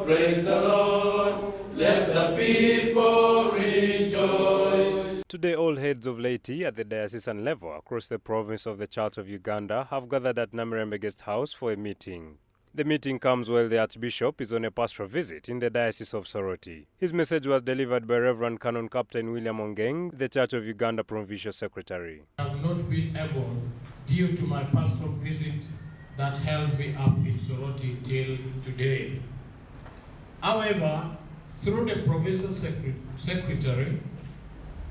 praise the Lord, let the people rejoice. Today, all heads of laity at the diocesan level across the province of the Church of Uganda have gathered at Namirembe Guest House for a meeting. The meeting comes while the Archbishop is on a pastoral visit in the Diocese of Soroti. His message was delivered by Reverend Canon Captain William Ongeng, the Church of Uganda Provincial Secretary. I have not been able, due to my pastoral visit that held me up in Soroti till today. However, through the Provincial Secretary,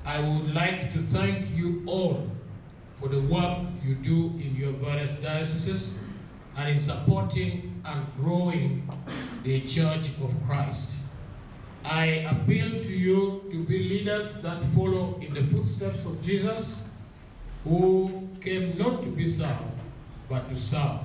I would like to thank you all for the work you do in your various dioceses and in supporting and growing the Church of Christ. I appeal to you to be leaders that follow in the footsteps of Jesus, who came not to be served, but to serve.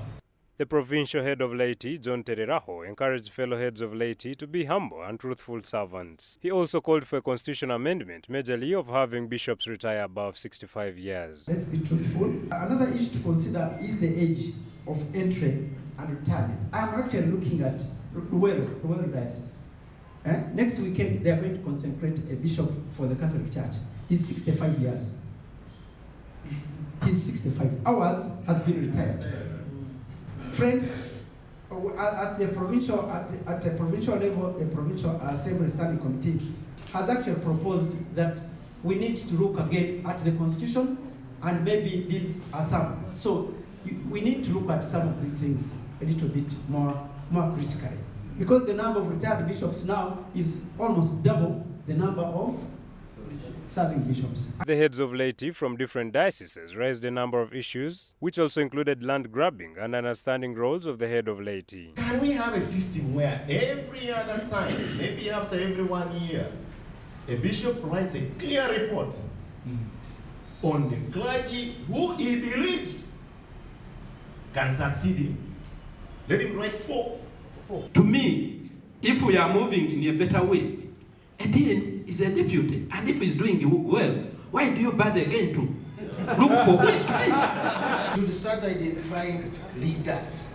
The provincial head of laity, John Tereraho, encouraged fellow heads of laity to be humble and truthful servants. He also called for a constitutional amendment, majorly of having bishops retire above 65 years. Let's be truthful. Another issue to consider is the age of entry and retirement. I'm actually looking at Ruwero Diocese. Next weekend, they are going to consecrate a bishop for the Catholic Church. He's 65 years. He's 65. Ours has been retired. Friends, at the provincial level, the Provincial Assembly Standing Committee has actually proposed that we need to look again at the Constitution, and maybe these are some. So we need to look at some of these things a little bit more critically, because the number of retired bishops now is almost double the number of serving bishops. The heads of laity from different dioceses raised a number of issues, which also included land grabbing and understanding roles of the head of laity. Can we have a system where every other time, maybe after every 1 year, a bishop writes a clear report on the clergy who he believes can succeed him? Let him write four. To me, if we are moving in a better way, a dean is a deputy, and if he's doing well, why do you bother again to look for which kind? To start identifying leaders.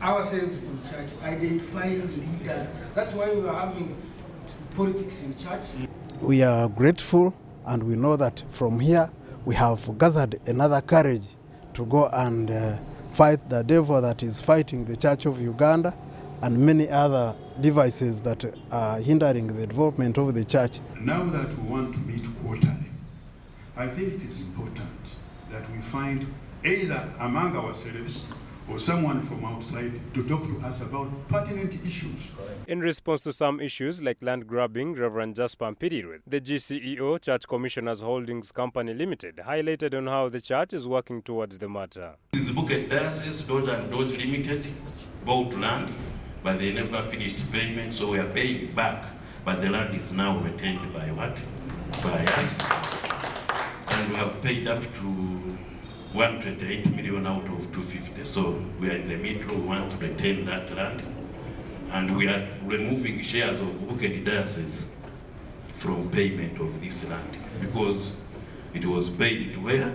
Ourselves in church, identifying leaders. That's why we are having politics in church. We are grateful, and we know that from here we have gathered another courage to go and fight the devil that is fighting the Church of Uganda and many other devices that are hindering the development of the church. Now that we want to meet quarterly, I think it is important that we find either among ourselves or someone from outside to talk to us about pertinent issues. In response to some issues like land grabbing, Reverend Jasper Mpiriru, the GCEO, Church Commissioners Holdings Company Limited, highlighted on how the church is working towards the matter. This book at Diocese, Dodge and Dodge Limited, bought land, but they never finished payment, so we are paying back. But the land is now retained by what? By us. And we have paid up to 128 million out of 250. So we are in the middle, we want to retain that land. And we are removing shares of Bukedi Diocese from payment of this land, because it was paid to where?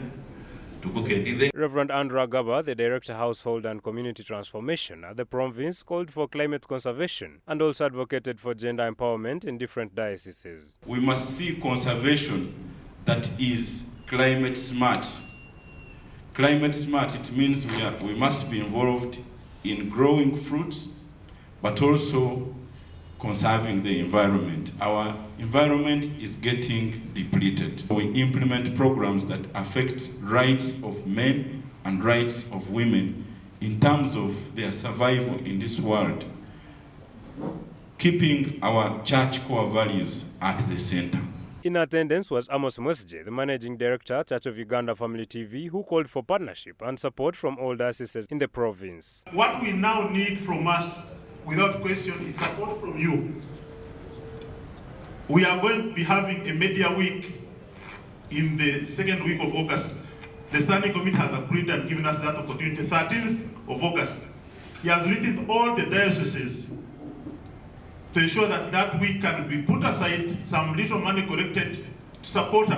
To Bukedi. Reverend Andrew Agaba, the Director Household and Community Transformation at the province, called for climate conservation and also advocated for gender empowerment in different dioceses. We must see conservation that is climate smart. Climate smart, it means we must be involved in growing fruits, but also conserving the environment. Our environment is getting depleted. We implement programs that affect rights of men and rights of women in terms of their survival in this world, keeping our church core values at the center. In attendance was Amos Mwesje, the Managing Director, Church of Uganda Family TV, who called for partnership and support from all dioceses in the province. What we now need from us, without question, is support from you. We are going to be having a media week in the second week of August. The Standing Committee has agreed and given us that opportunity, 13th of August. He has written all the dioceses to ensure that that week can be put aside, some little money collected to support us.